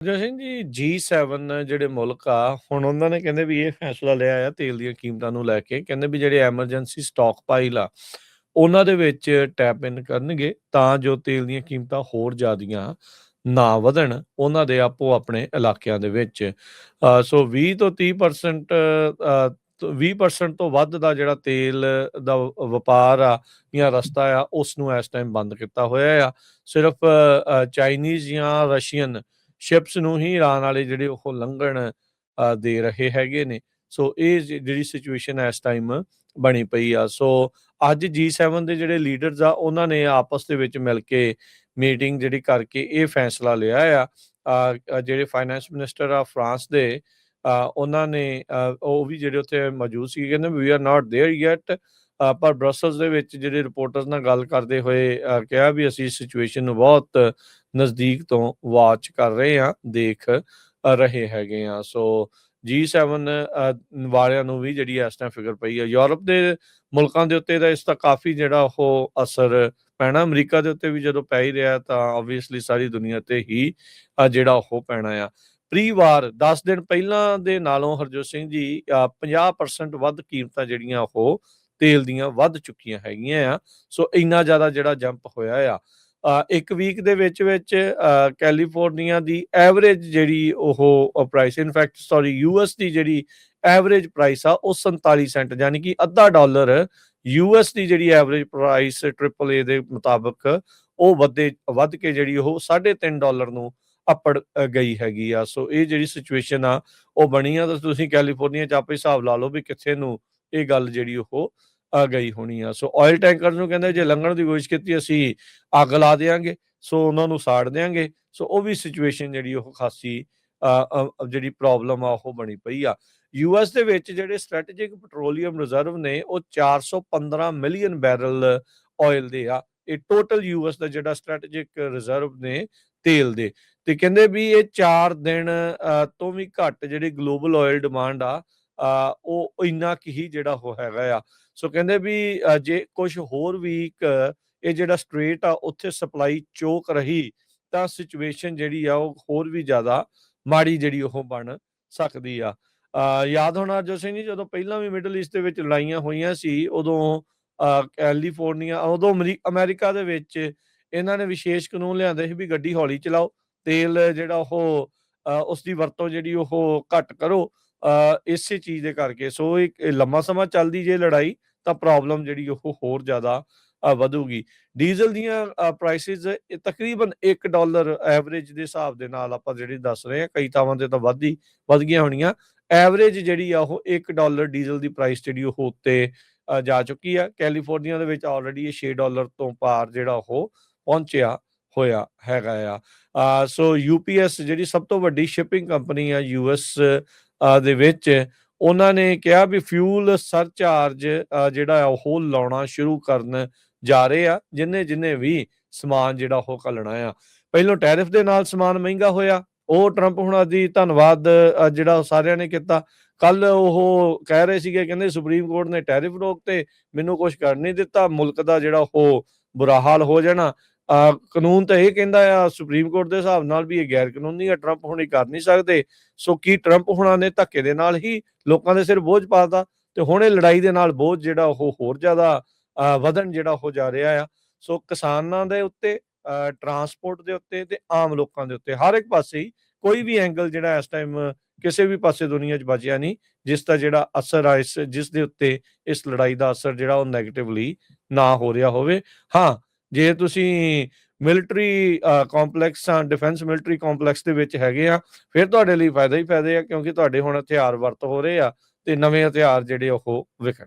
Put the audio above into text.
Gurjar Singh ji G7 ਜਿਹੜੇ ਮੁਲਕ ਆ ਹੁਣ ਉਹਨਾਂ ਨੇ ਕਹਿੰਦੇ ਵੀ ਇਹ ਫੈਸਲਾ ਲਿਆ ਆ ਤੇਲ ਦੀਆਂ ਕੀਮਤਾਂ ਨੂੰ ਲੈ ਕੇ ਕਹਿੰਦੇ ਵੀ ਜਿਹੜੇ ਐਮਰਜੈਂਸੀ ਸਟਾਕ ਪਾਈਲ ਆ ਉਹਨਾਂ ਦੇ ਵਿੱਚ ਟੈਪ ਇਨ ਕਰਨਗੇ ਤਾਂ ਜੋ ਤੇਲ ਦੀਆਂ ਕੀਮਤਾਂ ਹੋਰ ਜ਼ਿਆਦੀਆਂ ਨਾ ਵਧਣ ਉਹਨਾਂ ਦੇ ਆਪੋ ਆਪਣੇ ਇਲਾਕਿਆਂ ਦੇ ਵਿੱਚ ਸੋ 20 ਤੋਂ 30% 20% ਤੋਂ ਵੱਧ ਦਾ ਜਿਹੜਾ ਤੇਲ ਦਾ ਵਪਾਰ ਆ ਜਾਂ ਰਸਤਾ ਆ ਉਸ ਨੂੰ ਇਸ ਟਾਈਮ ਬੰਦ ਕੀਤਾ ਹੋਇਆ ਆ ਸਿਰਫ ਚਾਈਨੀਜ਼ ਜਾਂ ਰਸ਼ੀਅਨ ਸ਼ਿਪਸ ਨੂੰ ਹੀ ਈਰਾਨ ਵਾਲੇ ਜਿਹੜੇ ਉਹ ਲੰਘਣ ਦੇ ਰਹੇ ਹੈਗੇ ਨੇ। ਸੋ ਇਹ ਜਿਹੜੀ ਸਿਚੁਏਸ਼ਨ ਇਸ ਟਾਈਮ ਬਣੀ ਪਈ ਆ। ਸੋ ਅੱਜ G7 ਦੇ ਜਿਹੜੇ ਲੀਡਰਸ ਆ ਉਹਨਾਂ ਨੇ ਆਪਸ ਦੇ ਵਿੱਚ ਮਿਲ ਕੇ ਮੀਟਿੰਗ ਜਿਹੜੀ ਕਰਕੇ ਇਹ ਫੈਸਲਾ ਲਿਆ ਆ। ਜਿਹੜੇ ਫਾਈਨੈਂਸ ਮਿਨਿਸਟਰ ਆ ਫਰਾਂਸ ਦੇ ਉਹਨਾਂ ਨੇ ਉਹ ਵੀ ਜਿਹੜੇ ਉੱਥੇ ਮੌਜੂਦ ਸੀ ਕਹਿੰਦੇ we are not there yet. ਪਰ ਬਰਸਲਸ ਦੇ ਵਿੱਚ ਜਿਹੜੇ ਰਿਪੋਰਟਰਸ ਨਾਲ ਗੱਲ ਕਰਦੇ ਹੋਏ ਕਿਹਾ ਵੀ ਅਸੀਂ ਸਿਚੁਏਸ਼ਨ ਨੂੰ ਬਹੁਤ ਨਜ਼ਦੀਕ ਤੋਂ ਵਾਚ ਕਰ ਰਹੇ ਹਾਂ, ਦੇਖ ਰਹੇ ਹੈਗੇ ਆ। ਸੋ G7 ਵਾਲਿਆਂ ਨੂੰ ਵੀ ਜਿਹੜੀ ਇਸ ਟਾਈਮ ਫਿਕਰ ਪਈ ਆ। ਯੂਰਪ ਦੇ ਮੁਲਕਾਂ ਦੇ ਉੱਤੇ ਤਾਂ ਇਸ ਦਾ ਕਾਫੀ ਜਿਹੜਾ ਉਹ ਅਸਰ ਪੈਣਾ। ਅਮਰੀਕਾ ਦੇ ਉੱਤੇ ਵੀ ਜਦੋਂ ਪੈ ਹੀ ਰਿਹਾ ਤਾਂ ਓਬਵੀਅਸਲੀ ਸਾਰੀ ਦੁਨੀਆ ਤੇ ਹੀ ਜਿਹੜਾ ਉਹ ਪੈਣਾ ਆ। ਪ੍ਰੀ-ਵਾਰ 10 ਦਿਨ ਪਹਿਲਾਂ ਦੇ ਨਾਲੋਂ ਹਰਜੋਤ ਸਿੰਘ ਜੀ 50% ਵੱਧ ਕੀਮਤਾਂ ਜਿਹੜੀਆਂ ਉਹ ਤੇਲ ਦੀਆਂ ਵੱਧ ਚੁੱਕੀਆਂ ਹੈਗੀਆਂ ਆ। ਸੋ ਇੰਨਾ ਜ਼ਿਆਦਾ ਜਿਹੜਾ ਜੰਪ ਹੋਇਆ ਆ। ਇੱਕ ਵੀਕ ਦੇ ਵਿੱਚ ਕੈਲੀਫੋਰਨੀਆ ਦੀ ਐਵਰੇਜ ਜਿਹੜੀ ਉਹ ਪ੍ਰਾਈਸ US ਦੀ ਜਿਹੜੀ ਐਵਰੇਜ ਪ੍ਰਾਈਸ ਆ ਉਹ 47 ਸੈਂਟ ਯਾਨੀ ਕਿ ਅੱਧਾ ਡਾਲਰ US ਦੀ ਜਿਹੜੀ ਐਵਰੇਜ ਪ੍ਰਾਈਸ AAA ਦੇ ਮੁਤਾਬਕ ਉਹ ਵੱਧ ਕੇ ਜਿਹੜੀ ਉਹ $3.5 ਨੂੰ ਅੱਪੜ ਗਈ ਹੈਗੀ ਆ। ਸੋ ਇਹ ਜਿਹੜੀ ਸਿਚੁਏਸ਼ਨ ਆ ਉਹ ਬਣੀ ਆ ਤਾਂ ਤੁਸੀਂ ਕੈਲੀਫੋਰਨੀਆ 'ਚ ਆਪੇ ਹਿਸਾਬ ਲਾ ਲਓ ਵੀ ਕਿੱਥੇ ਨੂੰ ਇਹ ਗੱਲ ਜਿਹੜੀ ਉਹ ਗਈ ਹੋਣੀ ਆ। ਸੋ ਆਇਲ ਟੈਂਕਰ ਨੂੰ ਕਹਿੰਦੇ ਜੇ ਲੰਘਣ ਦੀ ਕੋਸ਼ਿਸ਼ ਕੀਤੀ ਅਸੀਂ ਅੱਗ ਲਾ ਦਿਆਂਗੇ, ਸੋ ਉਹਨਾਂ ਨੂੰ ਸਾੜ ਦਿਆਂਗੇ। ਸੋ ਉਹ ਵੀ ਸਿਚੁਏਸ਼ਨ ਜਿਹੜੀ ਉਹ ਖਾਸੀ ਜਿਹੜੀ ਪ੍ਰੋਬਲਮ ਆ ਉਹ ਬਣੀ ਪਈ ਆ। US ਦੇ ਵਿੱਚ ਜਿਹੜੇ ਸਟ੍ਰੈਟੇਜਿਕ ਪੈਟਰੋਲੀਅਮ ਰਿਜ਼ਰਵ ਨੇ ਉਹ 415 ਮਿਲੀਅਨ ਬੈਰਲ ਆਇਲ ਦੇ ਆ। ਇਹ ਟੋਟਲ US ਦਾ ਜਿਹੜਾ ਸਟ੍ਰੈਟੇਜਿਕ ਰਿਜ਼ਰਵ ਨੇ ਤੇਲ ਦੇ, ਤੇ ਕਹਿੰਦੇ ਵੀ ਇਹ 4 ਦਿਨ ਤੋਂ ਵੀ ਘੱਟ ਜਿਹੜੀ ਗਲੋਬਲ ਆਇਲ ਡਿਮਾਂਡ ਆ ਉਹ ਇੰਨਾ ਕੁ ਹੀ ਜਿਹੜਾ ਉਹ ਹੈਗਾ ਆ। ਸੋ ਕਹਿੰਦੇ ਵੀ ਜੇ ਕੁਝ ਹੋਰ ਵੀਕ ਇਹ ਜਿਹੜਾ ਸਟ੍ਰੇਟ ਆ ਉੱਥੇ ਸਪਲਾਈ ਚੋਕ ਰਹੀ ਤਾਂ ਸਿਚੁਏਸ਼ਨ ਜਿਹੜੀ ਆ ਉਹ ਹੋਰ ਵੀ ਜ਼ਿਆਦਾ ਮਾੜੀ ਜਿਹੜੀ ਉਹ ਬਣ ਸਕਦੀ ਆ। ਯਾਦ ਹੋਣਾ ਹਰਜੋਤ ਸਿੰਘ ਜੀ ਜਦੋਂ ਪਹਿਲਾਂ ਵੀ ਮਿਡਲ ਈਸਟ ਦੇ ਵਿੱਚ ਲੜਾਈਆਂ ਹੋਈਆਂ ਸੀ ਉਦੋਂ ਕੈਲੀਫੋਰਨੀਆ ਉਦੋਂ ਅਮਰੀਕਾ ਦੇ ਵਿੱਚ ਇਹਨਾਂ ਨੇ ਵਿਸ਼ੇਸ਼ ਕਾਨੂੰਨ ਲਿਆਂਦੇ ਸੀ ਵੀ ਗੱਡੀ ਹੌਲੀ ਚਲਾਓ, ਤੇਲ ਜਿਹੜਾ ਉਹ ਉਸ ਦੀ ਵਰਤੋਂ ਜਿਹੜੀ ਉਹ ਘੱਟ ਕਰੋ ਇਸੇ ਚੀਜ਼ ਦੇ ਕਰਕੇ। ਸੋ ਇੱਕ ਲੰਮਾ ਸਮਾਂ ਚੱਲਦੀ ਜੇ ਲੜਾਈ ਤਾਂ ਪ੍ਰੋਬਲਮ ਜਿਹੜੀ ਉਹ ਹੋਰ ਜ਼ਿਆਦਾ ਵਧੂਗੀ। ਡੀਜ਼ਲ ਦੀਆਂ ਪ੍ਰਾਈਸਿਸ ਤਕਰੀਬਨ $1 ਐਵਰੇਜ ਦੇ ਹਿਸਾਬ ਦੇ ਨਾਲ ਆਪਾਂ ਜਿਹੜੀ ਦੱਸ ਰਹੇ ਹਾਂ, ਕਈ ਥਾਵਾਂ ਤੇ ਤਾਂ ਵੱਧ ਗਈਆਂ ਹੋਣੀਆਂ। ਐਵਰੇਜ ਜਿਹੜੀ ਆ ਉਹ $1 ਡੀਜ਼ਲ ਦੀ ਪ੍ਰਾਈਸ ਜਿਹੜੀ ਉਹ ਉੱਤੇ ਜਾ ਚੁੱਕੀ ਆ। ਕੈਲੀਫੋਰਨੀਆ ਦੇ ਵਿੱਚ ਆਲਰੇਡੀ ਇਹ $6 ਤੋਂ ਪਾਰ ਜਿਹੜਾ ਉਹ ਪਹੁੰਚਿਆ ਹੋਇਆ ਹੈਗਾ ਆ। ਸੋ UPS ਜਿਹੜੀ ਸਭ ਤੋਂ ਵੱਡੀ ਸ਼ਿਪਿੰਗ ਕੰਪਨੀ ਆ US ਦੇ ਵਿੱਚ, ਉਹਨਾਂ ਨੇ ਕਿਹਾ ਵੀ ਫਿਊਲ ਸਰਚਾਰਜ ਜਿਹੜਾ ਉਹ ਲਾਉਣਾ ਸ਼ੁਰੂ ਕਰਨ ਜਾ ਰਹੇ ਆ ਜਿੰਨੇ ਵੀ ਸਮਾਨ ਜਿਹੜਾ ਉਹ ਘੱਲਣਾ ਆ। ਪਹਿਲੋਂ ਟੈਰਿਫ ਦੇ ਨਾਲ ਸਮਾਨ ਮਹਿੰਗਾ ਹੋਇਆ, ਉਹ ਟਰੰਪ ਹੁਣਾਂ ਦੀ ਧੰਨਵਾਦ ਜਿਹੜਾ ਸਾਰਿਆਂ ਨੇ ਕੀਤਾ। ਕੱਲ ਉਹ ਕਹਿ ਰਹੇ ਸੀਗੇ ਕਹਿੰਦੇ ਸੁਪਰੀਮ ਕੋਰਟ ਨੇ ਟੈਰਿਫ ਰੋਕਤੇ, ਮੈਨੂੰ ਕੁਝ ਕਰ ਨਹੀਂ ਦਿੱਤਾ, ਮੁਲਕ ਦਾ ਜਿਹੜਾ ਉਹ ਬੁਰਾ ਹਾਲ ਹੋ ਜਾਣਾ। ਕਾਨੂੰਨ ਤਾਂ ਇਹ ਕਹਿੰਦਾ ਆ ਸੁਪਰੀਮ ਕੋਰਟ ਦੇ ਹਿਸਾਬ ਨਾਲ ਵੀ ਇਹ ਗੈਰ ਕਾਨੂੰਨੀ ਆ, ਟਰੰਪ ਹੁਣੇ ਕਰ ਨਹੀਂ ਸਕਦੇ। ਸੋ ਕੀ ਟਰੰਪ ਹੁਣਾਂ ਨੇ ਧੱਕੇ ਦੇ ਨਾਲ ਹੀ ਲੋਕਾਂ ਦੇ ਸਿਰ ਬੋਝ ਪਾਤਾ ਤੇ ਹੁਣ ਇਹ ਲੜਾਈ ਦੇ ਨਾਲ ਬੋਝ ਜਿਹੜਾ ਉਹ ਹੋਰ ਜ਼ਿਆਦਾ ਵਧਣ ਜਿਹੜਾ ਹੋ ਜਾ ਰਿਹਾ ਆ। ਸੋ ਕਿਸਾਨਾਂ ਦੇ ਉੱਤੇ, ਟਰਾਂਸਪੋਰਟ ਦੇ ਉੱਤੇ ਤੇ ਆਮ ਲੋਕਾਂ ਦੇ ਉੱਤੇ ਹਰ ਇੱਕ ਪਾਸੇ ਹੀ ਕੋਈ ਵੀ ਐਂਗਲ ਜਿਹੜਾ ਇਸ ਟਾਈਮ ਕਿਸੇ ਵੀ ਪਾਸੇ ਦੁਨੀਆ 'ਚ ਬਚਿਆ ਨਹੀਂ ਜਿਸ ਦਾ ਜਿਹੜਾ ਅਸਰ ਆ ਜਿਸ ਦੇ ਉੱਤੇ ਇਸ ਲੜਾਈ ਦਾ ਅਸਰ ਜਿਹੜਾ ਉਹ ਨੈਗੇਟਿਵਲੀ ਨਾ ਹੋ ਰਿਹਾ ਹੋਵੇ। ਹਾਂ, ਜੇ ਤੁਸੀਂ military complex defence military complex ਦੇ ਵਿੱਚ ਹੈਗੇ ਆ ਫਿਰ ਤੁਹਾਡੇ ਲਈ ਫਾਇਦਾ ਹੀ ਫਾਇਦੇ ਆ ਕਿਉਂਕਿ ਤੁਹਾਡੇ ਹੁਣ ਹਥਿਆਰ ਵਰਤ ਹੋ ਰਹੇ ਆ ਤੇ ਨਵੇਂ ਹਥਿਆਰ ਜਿਹੜੇ ਉਹ ਵਿਖਣ।